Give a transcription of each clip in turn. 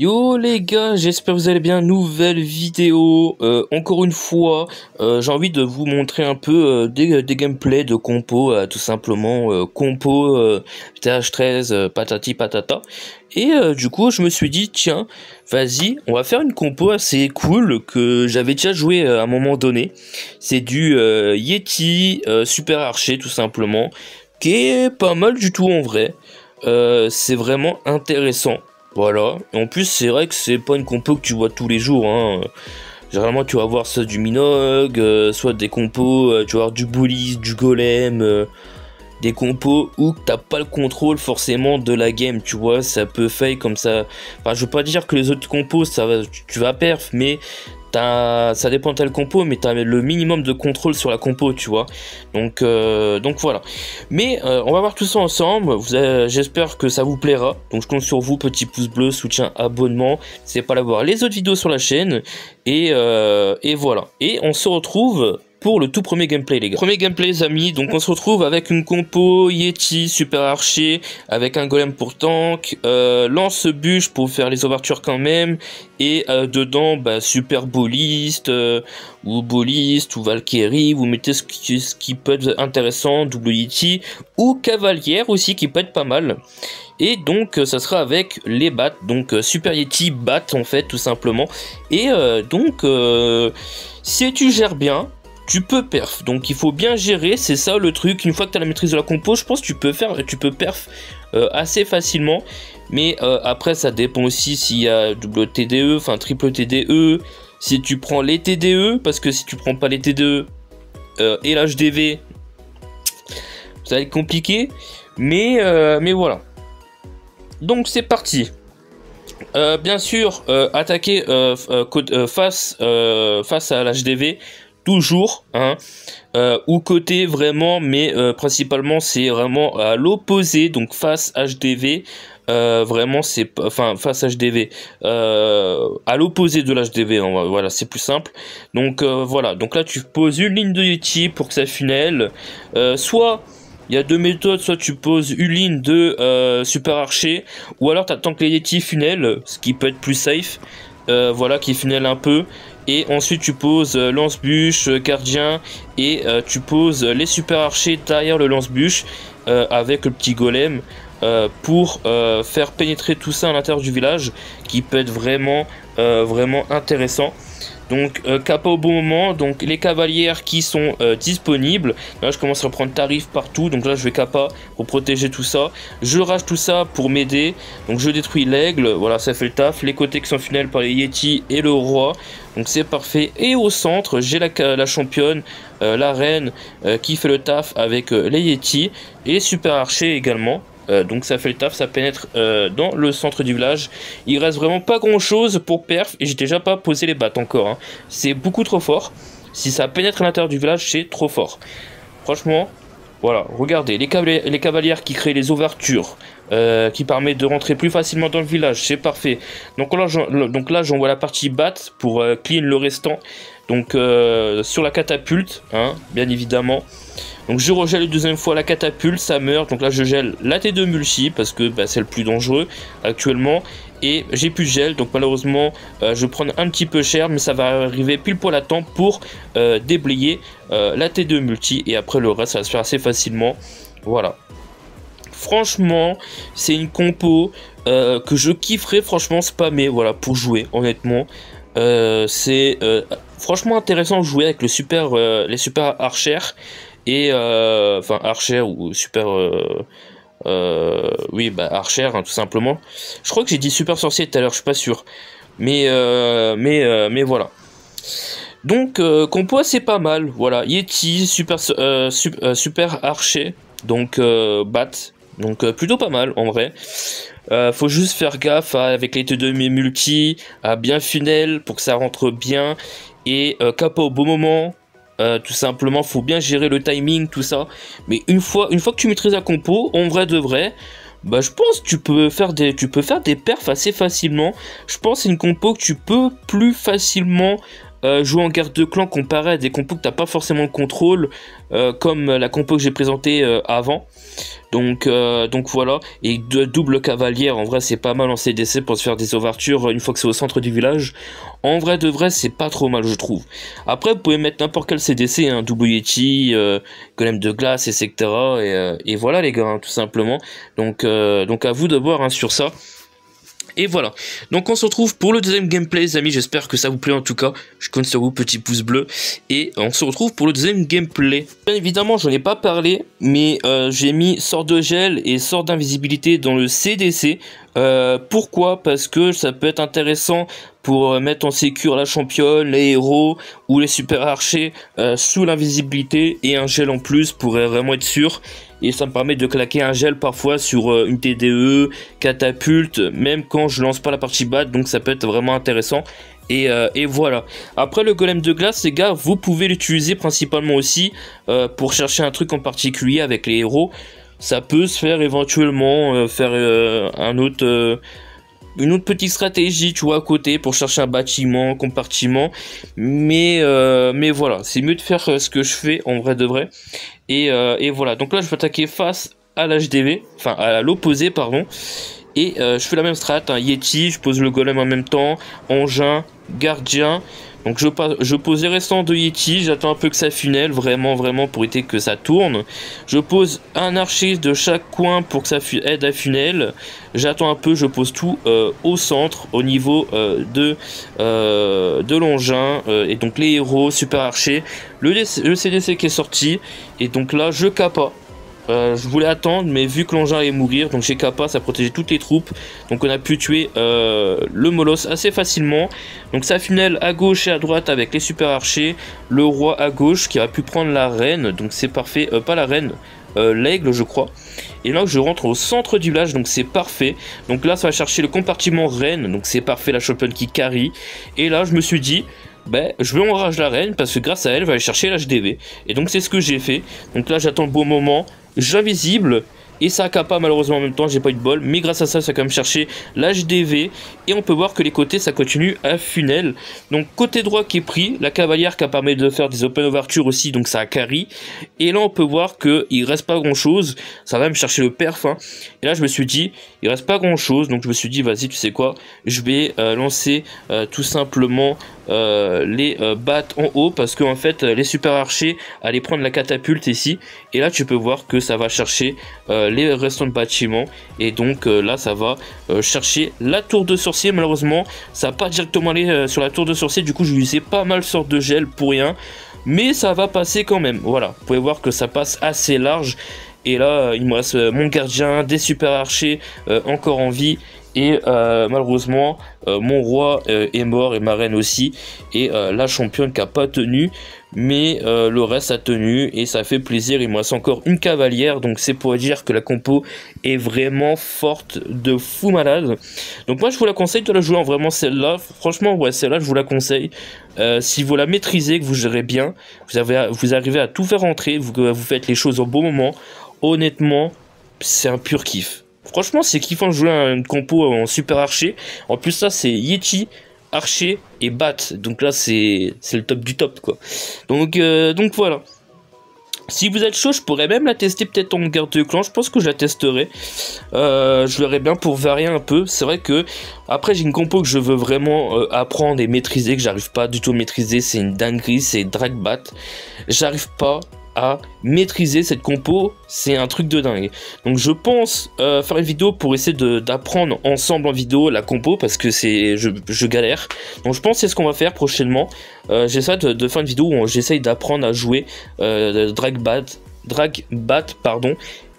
Yo les gars, j'espère que vous allez bien, nouvelle vidéo, encore une fois, j'ai envie de vous montrer un peu des gameplays de compo, tout simplement, compo TH13, patati patata, et du coup je me suis dit, tiens, vas-y, on va faire une compo assez cool que j'avais déjà joué à un moment donné, c'est du Yeti Super Archer tout simplement, qui est pas mal du tout en vrai, c'est vraiment intéressant. Voilà, et en plus c'est vrai que c'est pas une compo que tu vois tous les jours, hein. Généralement tu vas voir soit du Minogue, soit des compos, tu vas voir du Bullies, du Golem, des compos où t'as pas le contrôle forcément de la game, tu vois, ça peut fail comme ça. Enfin je veux pas dire que les autres compos tu vas perf, mais ça dépend de ta compo, mais t'as le minimum de contrôle sur la compo, tu vois. Donc voilà. Mais on va voir tout ça ensemble. J'espère que ça vous plaira. Donc je compte sur vous, petit pouce bleu, soutien, abonnement. N'hésitez pas à voir les autres vidéos sur la chaîne. Et voilà. Et on se retrouve pour le tout premier gameplay, les gars. Premier gameplay, les amis. Donc on se retrouve avec une compo Yeti Super Archer avec un golem pour tank, lance-bûche pour faire les ouvertures quand même, et dedans super boliste ou boliste ou Valkyrie. Vous mettez ce qui peut être intéressant, double Yeti ou cavalière aussi qui peut être pas mal. Et donc ça sera avec les bats, donc Super Yeti bat en fait tout simplement. Et si tu gères bien, tu peux perf, donc il faut bien gérer, c'est ça le truc. Une fois que tu as la maîtrise de la compo, je pense que tu peux perf assez facilement. Mais après ça dépend aussi s'il y a double TDE, enfin triple TDE, si tu prends les TDE, parce que si tu prends pas les TDE et l'HDV, ça va être compliqué. Mais voilà. Donc c'est parti. Bien sûr, attaquer face à l'HDV. Toujours, hein, ou côté vraiment, mais principalement c'est vraiment à l'opposé, donc face HDV, vraiment c'est, enfin face HDV, à l'opposé de l'HDV, voilà, c'est plus simple. Donc voilà, donc là tu poses une ligne de Yeti pour que ça funnel, soit il y a deux méthodes, soit tu poses une ligne de Super Archer, ou alors tu attends que les Yeti funnel, ce qui peut être plus safe, voilà, qui funnel un peu. Et ensuite tu poses lance-bûche, gardien, et tu poses les super archers derrière le lance-bûche avec le petit golem pour faire pénétrer tout ça à l'intérieur du village, qui peut être vraiment intéressant. Donc kappa au bon moment, donc les cavalières qui sont disponibles. Là je commence à prendre tarif partout, donc là je vais kappa pour protéger tout ça. Je rage tout ça pour m'aider, donc je détruis l'aigle, voilà ça fait le taf. Les côtés qui sont funnel par les Yeti et le roi, donc c'est parfait. Et au centre j'ai la championne, la reine qui fait le taf avec les Yeti et les super archers également. Donc ça fait le taf, ça pénètre dans le centre du village. Il reste vraiment pas grand chose pour perf, et j'ai déjà pas posé les battes encore, hein. C'est beaucoup trop fort. Si ça pénètre à l'intérieur du village, c'est trop fort. Franchement, voilà, regardez, les cavalières qui créent les ouvertures, qui permettent de rentrer plus facilement dans le village, c'est parfait. Donc là j'envoie la partie batte pour clean le restant. Donc sur la catapulte, hein, bien évidemment. Donc je regèle une deuxième fois la catapulte, ça meurt. Donc là je gèle la T2 multi parce que c'est le plus dangereux actuellement. Et j'ai plus de gel, donc malheureusement je vais prendre un petit peu cher, mais ça va arriver pile poil à temps pour déblayer la T2 multi. Et après le reste ça va se faire assez facilement. Voilà. Franchement c'est une compo que je kifferais franchement spammer, voilà, pour jouer honnêtement. C'est franchement intéressant de jouer avec les super archers. Et enfin Archer ou super oui Archer, hein, tout simplement. Je crois que j'ai dit super sorcier tout à l'heure, je suis pas sûr, mais voilà. Donc compo c'est pas mal, voilà. Yeti super Archer, donc bat, donc plutôt pas mal en vrai. Faut juste faire gaffe avec les T2 multi à bien funnel pour que ça rentre bien, et kappa au bon moment. Tout simplement, faut bien gérer le timing, tout ça. Mais une fois que tu maîtrises la compo, en vrai de vrai, je pense que tu peux faire des perfs assez facilement. Je pense que c'est une compo que tu peux plus facilement jouer en garde de clan comparé à des compos que t'as pas forcément le contrôle, comme la compo que j'ai présentée avant. Donc voilà, et de double cavalière, en vrai c'est pas mal en CDC pour se faire des ouvertures une fois que c'est au centre du village. En vrai de vrai c'est pas trop mal je trouve. Après vous pouvez mettre n'importe quel CDC, hein, double Yeti, golem de glace, etc. Et voilà les gars, hein, tout simplement. Donc à vous de voir, hein, sur ça. Et voilà, donc on se retrouve pour le deuxième gameplay les amis, j'espère que ça vous plaît en tout cas, je compte sur vous, petit pouce bleu, et on se retrouve pour le deuxième gameplay. Bien évidemment je n'en ai pas parlé, mais j'ai mis sort de gel et sort d'invisibilité dans le CDC, pourquoi? Parce que ça peut être intéressant pour mettre en sécure la championne, les héros ou les super archers sous l'invisibilité, et un gel en plus pourrait vraiment être sûr. Et ça me permet de claquer un gel parfois sur une TDE, catapulte, même quand je lance pas la partie batte, donc ça peut être vraiment intéressant. Et voilà. Après le golem de glace, les gars, vous pouvez l'utiliser principalement aussi pour chercher un truc en particulier avec les héros. Ça peut se faire éventuellement faire une autre petite stratégie, tu vois, à côté pour chercher un bâtiment, compartiment. Mais voilà, c'est mieux de faire ce que je fais en vrai de vrai. Et voilà, donc là je vais attaquer face à l'HDV, enfin à l'opposé, pardon. Et je fais la même strat, hein, Yeti, je pose le golem en même temps, engin, gardien. Donc je pose les restants de Yeti, j'attends un peu que ça funnel, vraiment pour éviter que ça tourne. Je pose un archer de chaque coin pour que ça aide à funnel. J'attends un peu, je pose tout au centre, au niveau de l'engin, et donc les héros, super archer, le CDC qui est sorti, et donc là je capa. Je voulais attendre, mais vu que l'engin allait mourir, donc j'ai capa, ça protégeait toutes les troupes. Donc on a pu tuer le moloss assez facilement. Donc ça funnel à gauche et à droite avec les super archers. Le roi à gauche qui aurait pu prendre la reine, donc c'est parfait. Pas la reine, l'aigle je crois. Et là je rentre au centre du village, donc c'est parfait. Donc là ça va chercher le compartiment reine, donc c'est parfait, la championne qui carry. Et là je me suis dit, ben, je vais enrage la reine parce que grâce à elle, je vais aller chercher l'HDV. Et donc c'est ce que j'ai fait. Donc là j'attends le bon moment, j'invisible, et ça capa malheureusement en même temps, j'ai pas eu de bol. Mais grâce à ça, ça a quand même cherché l'HDV. Et on peut voir que les côtés, ça continue à funnel. Donc côté droit qui est pris, la cavalière qui a permis de faire des open ouvertures aussi, donc ça a carry. Et là on peut voir qu'il reste pas grand chose, ça va me chercher le perf, hein. Et là je me suis dit, il reste pas grand chose, donc je me suis dit, vas-y tu sais quoi, je vais lancer tout simplement les battes en haut, parce que en fait les super archers allaient prendre la catapulte ici. Et là tu peux voir que ça va chercher les restants de bâtiments, et donc là ça va chercher la tour de sorcier. Malheureusement ça va pas directement aller sur la tour de sorcier, du coup je lui ai pas mal sort de gel pour rien, mais ça va passer quand même. Voilà, vous pouvez voir que ça passe assez large. Et là il me reste mon gardien, des super archers encore en vie. Et malheureusement mon roi est mort, et ma reine aussi, et la championne qui a pas tenu, mais le reste a tenu, et ça fait plaisir. Il me reste encore une cavalière, donc c'est pour dire que la compo est vraiment forte de fou malade. Donc moi je vous la conseille de la jouer en vraiment celle-là, franchement ouais, celle-là je vous la conseille. Si vous la maîtrisez, que vous gérez bien, vous arrivez à tout faire rentrer, vous faites les choses au bon moment, honnêtement c'est un pur kiff. Franchement, c'est kiffant de jouer une compo en super archer. En plus, ça, c'est Yeti, archer et bat. Donc là, c'est le top du top, quoi. Donc voilà. Si vous êtes chaud, je pourrais même la tester peut-être en garde de clan. Je pense que je la testerai. Je verrai bien pour varier un peu. C'est vrai que après j'ai une compo que je veux vraiment apprendre et maîtriser, que j'arrive pas du tout à maîtriser. C'est une dinguerie, c'est drag bat. J'arrive pas à maîtriser cette compo, c'est un truc de dingue. Donc je pense faire une vidéo pour essayer d'apprendre ensemble en vidéo la compo, parce que je galère. Donc je pense que c'est ce qu'on va faire prochainement. J'essaie de faire une vidéo où j'essaye d'apprendre à jouer drag bat, pardon.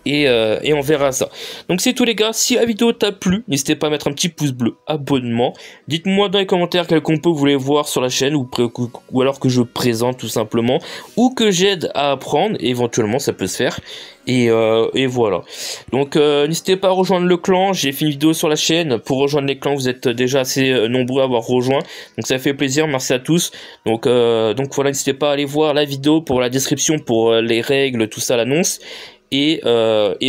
Et on verra ça. Donc c'est tout les gars, si la vidéo t'a plu, n'hésitez pas à mettre un petit pouce bleu, abonnement. Dites-moi dans les commentaires quel compo vous voulez voir sur la chaîne, ou alors que je présente tout simplement, ou que j'aide à apprendre, éventuellement ça peut se faire. Et voilà. Donc n'hésitez pas à rejoindre le clan, j'ai fait une vidéo sur la chaîne. Pour rejoindre les clans, vous êtes déjà assez nombreux à avoir rejoint, donc ça fait plaisir, merci à tous. Donc voilà, n'hésitez pas à aller voir la vidéo pour la description, pour les règles, tout ça, l'annonce. Et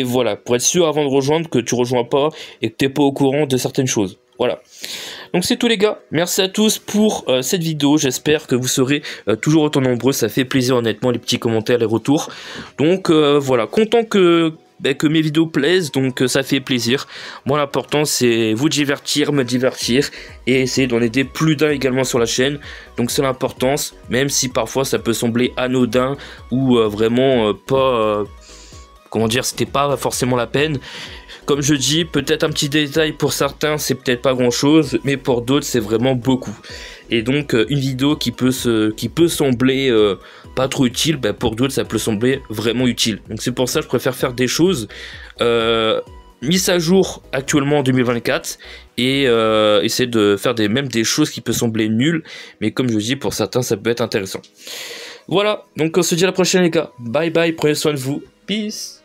voilà, pour être sûr avant de rejoindre que tu rejoins pas et que t'es pas au courant de certaines choses. Voilà. Donc c'est tout les gars, merci à tous pour cette vidéo, j'espère que vous serez toujours autant nombreux, ça fait plaisir honnêtement les petits commentaires, les retours. Donc voilà, content que mes vidéos plaisent, donc ça fait plaisir. Moi l'important c'est vous divertir, me divertir et essayer d'en aider plus d'un également sur la chaîne. Donc c'est l'importance, même si parfois ça peut sembler anodin ou vraiment pas... comment dire, c'était pas forcément la peine. Comme je dis, peut-être un petit détail pour certains, c'est peut-être pas grand chose, mais pour d'autres, c'est vraiment beaucoup. Et donc, une vidéo qui peut sembler pas trop utile, pour d'autres, ça peut sembler vraiment utile. Donc, c'est pour ça que je préfère faire des choses mises à jour actuellement en 2024 et essayer de faire même des choses qui peuvent sembler nulles, mais comme je dis, pour certains, ça peut être intéressant. Voilà, donc on se dit à la prochaine, les gars. Bye bye, prenez soin de vous. Peace.